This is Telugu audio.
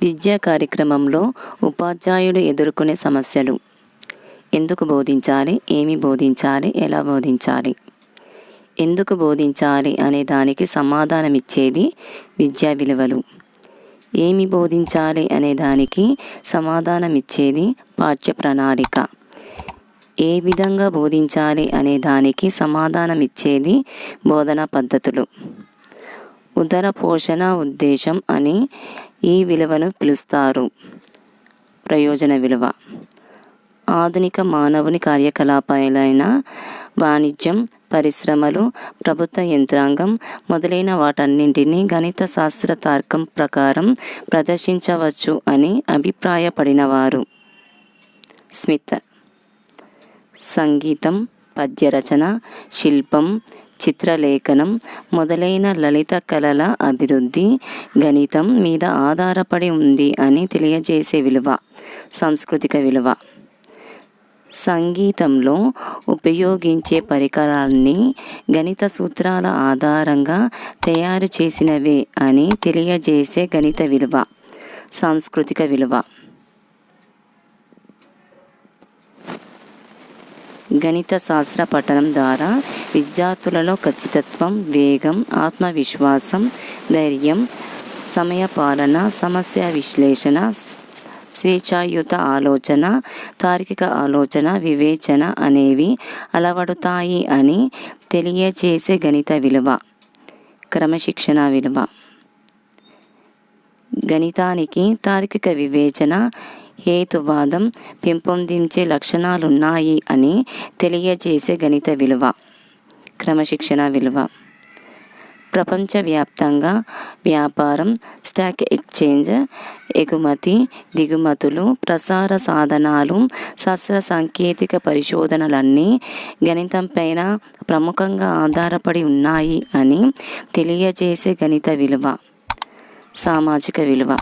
విద్యా కార్యక్రమంలో ఉపాధ్యాయుడు ఎదుర్కొనే సమస్యలు. ఎందుకు బోధించాలి, ఏమి బోధించాలి, ఎలా బోధించాలి. ఎందుకు బోధించాలి అనే దానికి సమాధానమిచ్చేది విద్యా విలువలు. ఏమి బోధించాలి అనే దానికి సమాధానమిచ్చేది పాఠ్య ప్రణాళిక. ఏ విధంగా బోధించాలి అనే దానికి సమాధానమిచ్చేది బోధనా పద్ధతులు. ఉదర పోషణ ఉద్దేశం అని ఈ విలువను పిలుస్తారు. ప్రయోజన విలువ. ఆధునిక మానవుని కార్యకలాపాలైన వాణిజ్యం, పరిశ్రమలు, ప్రభుత్వ యంత్రాంగం మొదలైన వాటన్నింటినీ గణిత శాస్త్ర తర్కం ప్రకారం ప్రదర్శించవచ్చు అని అభిప్రాయపడినవారు స్మిత్. సంగీతం, పద్యరచన, శిల్పం, చిత్రలేఖనం మొదలైన లలిత కళల అభివృద్ధి గణితం మీద ఆధారపడి ఉంది అని తెలియజేసే విలువ సాంస్కృతిక విలువ. సంగీతంలో ఉపయోగించే పరికరాల్ని గణిత సూత్రాల ఆధారంగా తయారు చేసినవే అని తెలియజేసే గణిత విలువ సాంస్కృతిక విలువ. గణిత శాస్త్ర పఠనం ద్వారా విద్యార్థులలో ఖచ్చితత్వం, వేగం, ఆత్మవిశ్వాసం, ధైర్యం, సమయపాలన, సమస్య విశ్లేషణ, స్వేచ్ఛాయుత ఆలోచన, తార్కిక ఆలోచన, వివేచన అనేవి అలవడుతాయి అని తెలియజేసే గణిత విలువ క్రమశిక్షణ విలువ. గణితానికి తార్కిక వివేచన, హేతువాదం పెంపొందించే లక్షణాలున్నాయి అని తెలియజేసే గణిత విలువ క్రమశిక్షణ విలువ. ప్రపంచవ్యాప్తంగా వ్యాపారం, స్టాక్ ఎక్స్చేంజ్, ఎగుమతి దిగుమతులు, ప్రసార సాధనాలు, శాస్త్ర సాంకేతిక పరిశోధనలన్నీ గణితంపైన ప్రముఖంగా ఆధారపడి ఉన్నాయి అని తెలియజేసే గణిత విలువ సామాజిక విలువ.